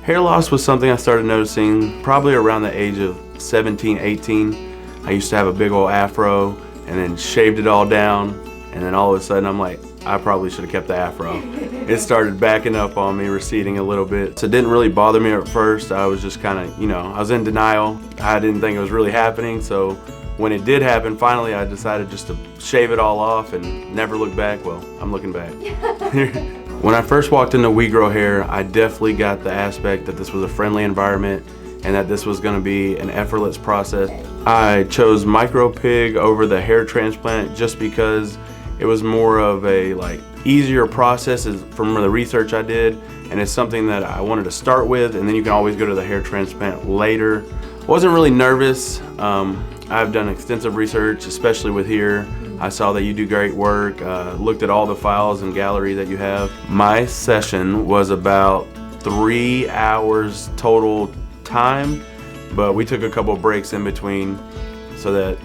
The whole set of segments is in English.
Hair loss was something I started noticing probably around the age of 17, 18. I used to have a big old afro and then shaved it all down, and then all of a sudden I'm like, I probably should have kept the afro. It started backing up on me, receding a little bit. So it didn't really bother me at first. I was just kind of, I was in denial. I didn't think it was really happening. So when it did happen, finally I decided just to shave it all off and never look back. Well, I'm looking back. When I first walked into We Grow Hair, I definitely got the aspect that this was a friendly environment and that this was going to be an effortless process. I chose Micropig over the hair transplant just because it was more of a easier process from the research I did, and it's something that I wanted to start with, and then you can always go to the hair transplant later. I wasn't really nervous. I've done extensive research, especially with here. I saw that you do great work, looked at all the files and gallery that you have. My session was about 3 hours total time, but we took a couple breaks in between so that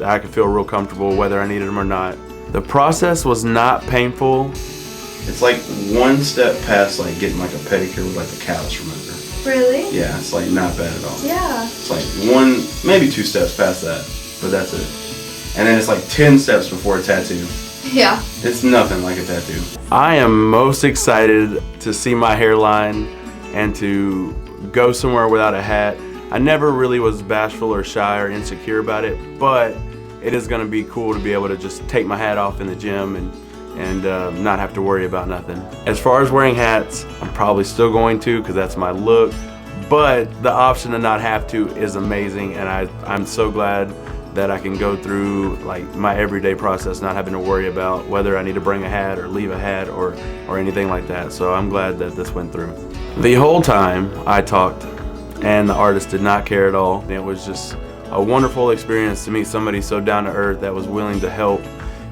I could feel real comfortable whether I needed them or not. The process was not painful. It's like one step past getting a pedicure with a callus remover. Really? Yeah, it's not bad at all. Yeah. It's one, maybe 2 steps past that, but that's it. And then it's 10 steps before a tattoo. Yeah. It's nothing like a tattoo. I am most excited to see my hairline and to go somewhere without a hat. I never really was bashful or shy or insecure about it, but it is going to be cool to be able to just take my hat off in the gym and not have to worry about nothing. As far as wearing hats, I'm probably still going to because that's my look, but the option to not have to is amazing, and I'm so glad that I can go through my everyday process not having to worry about whether I need to bring a hat or leave a hat or anything like that. So I'm glad that this went through. The whole time I talked and the artist did not care at all. It was just a wonderful experience to meet somebody so down to earth that was willing to help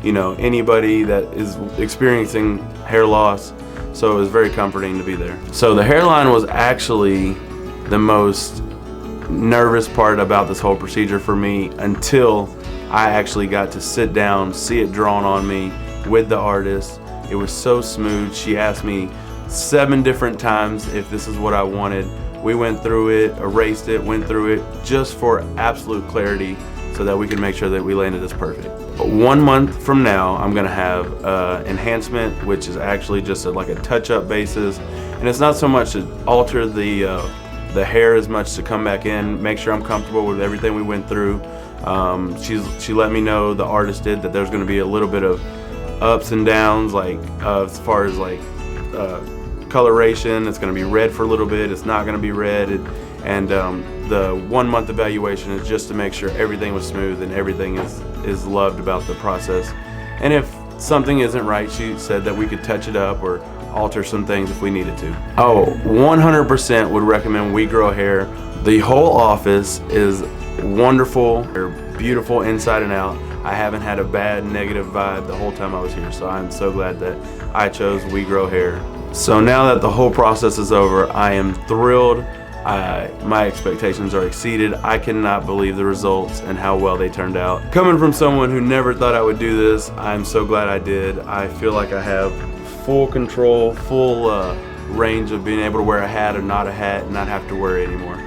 anybody that is experiencing hair loss. So it was very comforting to be there. So the hairline was actually the most nervous part about this whole procedure for me until I actually got to sit down, see it drawn on me with the artist. It was so smooth. She asked me 7 different times if this is what I wanted. We went through it, erased it, went through it just for absolute clarity so that we could make sure that we landed this perfect. 1 month from now, I'm gonna have enhancement, which is actually just a touch-up basis. And it's not so much to alter the hair as much to come back in, make sure I'm comfortable with everything we went through. She let me know, the artist did, that there's gonna be a little bit of ups and downs, as far as coloration. It's going to be red for a little bit, it's not going to be red, and the 1 month evaluation is just to make sure everything was smooth and everything is loved about the process. And if something isn't right, she said that we could touch it up or alter some things if we needed to. 100% would recommend We Grow Hair. The whole office is wonderful. They're beautiful inside and out. I haven't had a bad negative vibe the whole time I was here, so I'm so glad that I chose We Grow Hair. So now that the whole process is over, I am thrilled. My expectations are exceeded. I cannot believe the results and how well they turned out. Coming from someone who never thought I would do this, I'm so glad I did. I feel like I have full control, full range of being able to wear a hat or not a hat and not have to worry anymore.